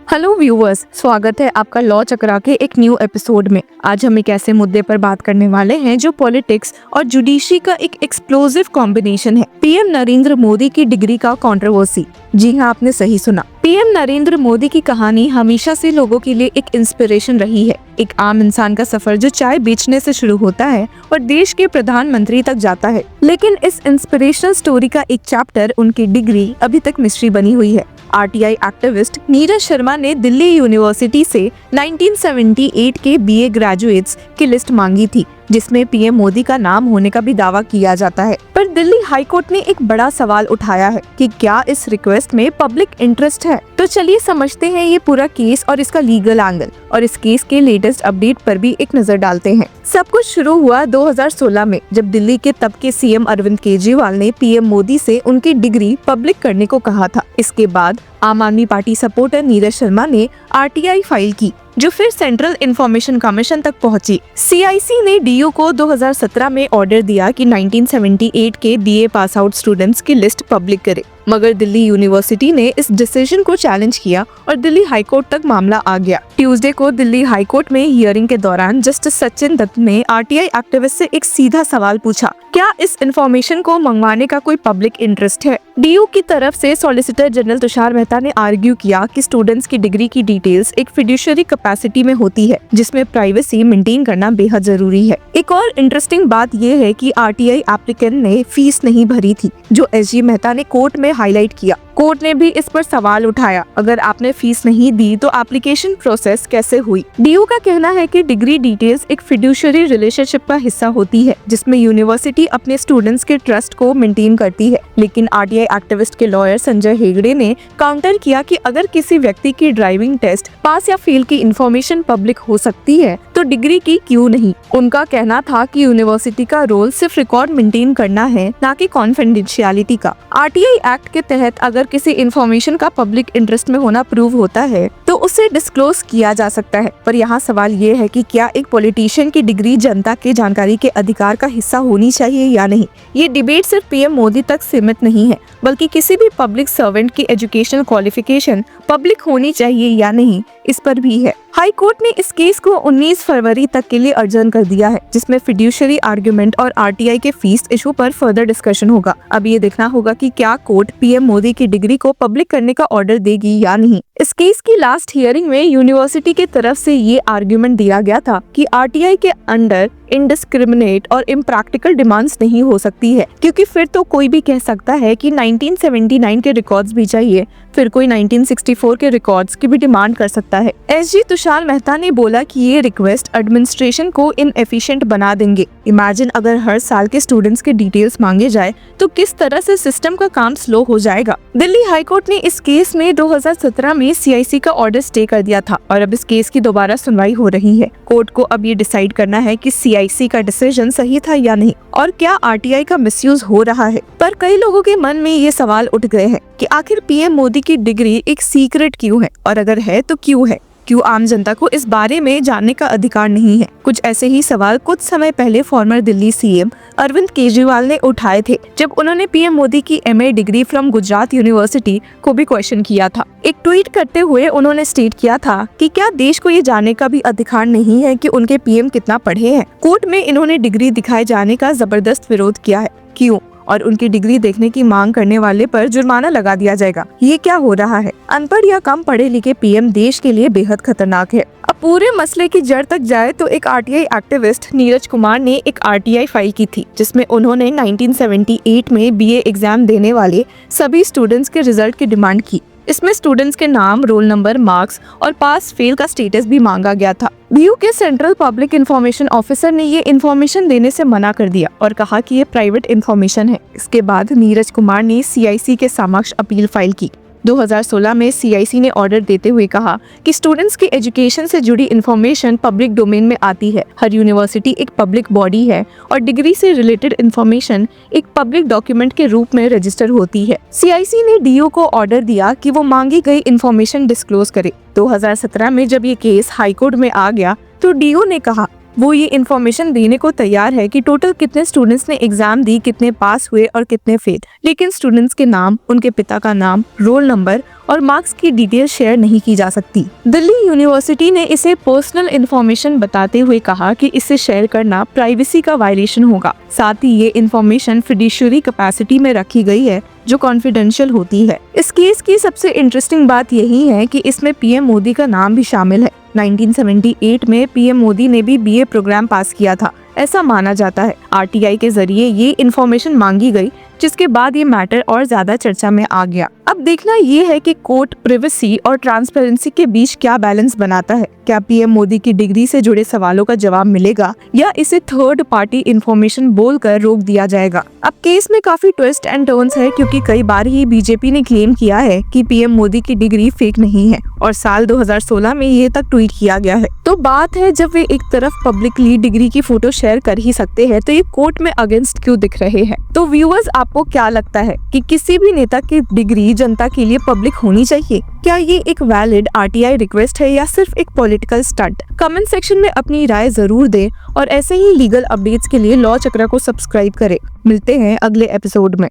Hello viewers, स्वागत है आपका लॉ चक्रा के एक न्यू एपिसोड में। आज हम एक ऐसे मुद्दे पर बात करने वाले हैं जो पॉलिटिक्स और जुडिशरी का एक एक्सप्लोसिव कॉम्बिनेशन है। पीएम नरेंद्र मोदी की डिग्री का कंट्रोवर्सी। जी हाँ, आपने सही सुना। पीएम नरेंद्र मोदी की कहानी हमेशा से लोगों के लिए एक इंस्पिरेशन रही है। एक आम इंसान का सफर जो चाय बेचने से शुरू होता है और देश के प्रधानमंत्री तक जाता है। लेकिन इस इंस्पिरेशनल स्टोरी का एक चैप्टर, उनकी डिग्री, अभी तक मिस्ट्री बनी हुई है। आरटीआई एक्टिविस्ट नीरज शर्मा ने दिल्ली यूनिवर्सिटी से 1978 के बीए ग्रेजुएट्स की लिस्ट मांगी थी, जिसमें पीएम मोदी का नाम होने का भी दावा किया जाता है। पर दिल्ली हाई कोर्ट ने एक बड़ा सवाल उठाया है कि क्या इस रिक्वेस्ट में पब्लिक इंटरेस्ट है। तो चलिए समझते हैं ये पूरा केस और इसका लीगल एंगल, और इस केस के लेटेस्ट अपडेट पर भी एक नजर डालते हैं। सब कुछ शुरू हुआ 2016 में, जब दिल्ली के तब के सीएम अरविंद केजरीवाल ने पीएम मोदी से उनकी डिग्री पब्लिक करने को कहा था। इसके बाद आम आदमी पार्टी सपोर्टर नीरज शर्मा ने आरटीआई फाइल की, जो फिर सेंट्रल इंफॉर्मेशन कमीशन तक पहुंची। सीआईसी ने डीयू को 2017 में ऑर्डर दिया कि 1978 के बीए पास आउट स्टूडेंट्स की लिस्ट पब्लिक करे, मगर दिल्ली यूनिवर्सिटी ने इस डिसीजन को चैलेंज किया और दिल्ली हाई कोर्ट तक मामला आ गया। ट्यूसडे को दिल्ली हाई कोर्ट में हियरिंग के दौरान जस्टिस सचिन दत्त ने आरटीआई एक्टिविस्ट से एक सीधा सवाल पूछा, क्या इस इंफॉर्मेशन को मंगवाने का कोई पब्लिक इंटरेस्ट है। डीयू की तरफ से सॉलिसिटर जनरल तुषार मेहता ने आर्ग्यू किया कि स्टूडेंट्स की डिग्री की डिटेल्स एक फिड्यूशियरी कैपेसिटी में होती है, जिसमें प्राइवेसी मेंटेन करना बेहद जरूरी है। एक और इंटरेस्टिंग बात यह है कि आरटीआई एप्लीकेंट ने फीस नहीं भरी थी, जो एसजी मेहता ने कोर्ट में हाईलाइट किया। कोर्ट ने भी इस पर सवाल उठाया, अगर आपने फीस नहीं दी तो एप्लीकेशन प्रोसेस कैसे हुई। डीयू का कहना है कि डिग्री डिटेल्स एक फिड्यूशियरी रिलेशनशिप का हिस्सा होती है, जिसमें यूनिवर्सिटी अपने स्टूडेंट्स के ट्रस्ट को मेंटेन करती है। लेकिन आरटीआई एक्टिविस्ट के लॉयर संजय हेगड़े ने काउंटर किया कि अगर किसी व्यक्ति की ड्राइविंग टेस्ट पास या फेल की इंफॉर्मेशन पब्लिक हो सकती है तो डिग्री की क्यों नहीं। उनका कहना था कि यूनिवर्सिटी का रोल सिर्फ रिकॉर्ड मेंटेन करना है, ना कि कॉन्फिडेंशियलिटी का। आरटीआई एक्ट के तहत अगर किसी इंफॉर्मेशन का पब्लिक इंटरेस्ट में होना प्रूव होता है तो उसे डिस्क्लोज किया जा सकता है। पर यहाँ सवाल ये है कि क्या एक पॉलिटिशियन की डिग्री जनता के जानकारी के अधिकार का हिस्सा होनी चाहिए या नहीं। ये डिबेट सिर्फ पीएम मोदी तक सीमित नहीं है, बल्कि किसी भी पब्लिक सर्वेंट की एजुकेशनल क्वालिफिकेशन पब्लिक होनी चाहिए या नहीं, इस पर भी है। हाई कोर्ट ने इस केस को 19 फरवरी तक के लिए अर्जन कर दिया है, जिसमें फिड्यूशियरी आर्गुमेंट और आरटीआई के फीस इशू पर फर्दर डिस्कशन होगा। अब ये देखना होगा कि क्या कोर्ट पीएम मोदी की डिग्री को पब्लिक करने का ऑर्डर देगी या नहीं। इस केस की लास्ट हियरिंग में यूनिवर्सिटी की तरफ से ये आर्गुमेंट दिया गया था कि आरटीआई के अंडर इनडिस्क्रिमिनेट और इम्प्रैक्टिकल डिमांड्स नहीं हो सकती है, क्योंकि फिर तो कोई भी कह सकता है कि 1979 के रिकॉर्ड्स भी चाहिए, फिर कोई 1964 के रिकॉर्ड्स की भी डिमांड कर सकता है। एसजी तुषार मेहता ने बोला कि ये रिक्वेस्ट एडमिनिस्ट्रेशन को इनएफिशिएंट बना देंगे। इमेजिन अगर हर साल के स्टूडेंट्स के डिटेल्स मांगे जाए तो किस तरह से सिस्टम का काम स्लो हो जाएगा। दिल्ली हाई कोर्ट ने इस केस में 2017 में सीआईसी का ऑर्डर स्टे कर दिया था और अब इस केस की दोबारा सुनवाई हो रही है। कोर्ट को अब ये डिसाइड करना है कि सीआईसी का डिसीजन सही था या नहीं, और क्या आरटीआई का मिसयूज हो रहा है। पर कई लोगों के मन में ये सवाल उठ गए हैं कि आखिर पीएम मोदी की डिग्री एक सीक्रेट क्यों है, और अगर है तो क्यों है। क्यों आम जनता को इस बारे में जानने का अधिकार नहीं है। कुछ ऐसे ही सवाल कुछ समय पहले फॉर्मर दिल्ली सीएम अरविंद केजरीवाल ने उठाए थे, जब उन्होंने पीएम मोदी की MA degree from Gujarat university को भी क्वेश्चन किया था। एक ट्वीट करते हुए उन्होंने स्टेट किया था कि क्या देश को ये जानने का भी अधिकार नहीं है कि उनके पीएम कितना पढ़े हैं। कोर्ट में इन्होंने डिग्री दिखाए जाने का जबरदस्त विरोध किया है। क्यों? और उनकी डिग्री देखने की मांग करने वाले पर जुर्माना लगा दिया जाएगा। ये क्या हो रहा है? अनपढ़ या कम पढ़े लिखे पीएम देश के लिए बेहद खतरनाक है। अब पूरे मसले की जड़ तक जाए तो एक आरटीआई एक्टिविस्ट नीरज कुमार ने एक आरटीआई फाइल की थी, जिसमें उन्होंने 1978 में बीए एग्जाम देने वाले सभी स्टूडेंट्स के रिजल्ट की डिमांड की। इसमें स्टूडेंट्स के नाम, रोल नंबर, मार्क्स और पास फेल का स्टेटस भी मांगा गया था। डीयू के सेंट्रल पब्लिक इंफॉर्मेशन ऑफिसर ने ये इंफॉर्मेशन देने से मना कर दिया और कहा कि ये प्राइवेट इंफॉर्मेशन है। इसके बाद नीरज कुमार ने सीआईसी के समक्ष अपील फाइल की। 2016 में सीआईसी ने ऑर्डर देते हुए कहा कि स्टूडेंट्स की एजुकेशन से जुड़ी इंफॉर्मेशन पब्लिक डोमेन में आती है। हर यूनिवर्सिटी एक पब्लिक बॉडी है और डिग्री से रिलेटेड इंफॉर्मेशन एक पब्लिक डॉक्यूमेंट के रूप में रजिस्टर होती है। सीआईसी ने डीयू को ऑर्डर दिया कि वो मांगी गई इंफॉर्मेशन डिस्क्लोज करे। 2017 में जब ये केस हाईकोर्ट में आ गया तो डीयू ने कहा वो ये इन्फॉर्मेशन देने को तैयार है कि टोटल कितने स्टूडेंट्स ने एग्जाम दी, कितने पास हुए और कितने फेल, लेकिन स्टूडेंट्स के नाम, उनके पिता का नाम, रोल नंबर और मार्क्स की डिटेल शेयर नहीं की जा सकती। दिल्ली यूनिवर्सिटी ने इसे पर्सनल इन्फॉर्मेशन बताते हुए कहा कि इसे शेयर करना प्राइवेसी का वायलेशन होगा। साथ ही ये इन्फॉर्मेशन फिडुशियरी कैपेसिटी में रखी गई है जो कॉन्फिडेंशियल होती है। इस केस की सबसे इंटरेस्टिंग बात यही है कि इसमें पीएम मोदी का नाम भी शामिल है। 1978 में पीएम मोदी ने भी बीए प्रोग्राम पास किया था, ऐसा माना जाता है। आरटीआई के जरिए ये इन्फॉर्मेशन मांगी गई, जिसके बाद ये मैटर और ज्यादा चर्चा में आ गया। अब देखना ये है कि कोर्ट प्राइवेसी और ट्रांसपेरेंसी के बीच क्या बैलेंस बनाता है। क्या पीएम मोदी की डिग्री से जुड़े सवालों का जवाब मिलेगा या इसे थर्ड पार्टी इन्फॉर्मेशन बोलकर रोक दिया जाएगा। अब केस में काफी ट्विस्ट एंड टर्न्स है, क्योंकि कई बार ही बीजेपी ने क्लेम किया है कि पीएम मोदी की डिग्री फेक नहीं है और साल 2016 में ये तक ट्वीट किया गया है। तो बात है, जब वे एक तरफ पब्लिकली डिग्री की फोटो शेयर कर ही सकते हैं तो ये कोर्ट में अगेंस्ट क्यों दिख रहे हैं। तो व्यूअर्स, आपको क्या लगता है कि किसी भी नेता की डिग्री जनता के लिए पब्लिक होनी चाहिए? क्या ये एक वैलिड आरटीआई रिक्वेस्ट है या सिर्फ एक पॉलिटिकल स्टंट? कमेंट सेक्शन में अपनी राय जरूर दें और ऐसे ही लीगल अपडेट्स के लिए लॉ चक्रा को सब्सक्राइब करें। मिलते हैं अगले एपिसोड में।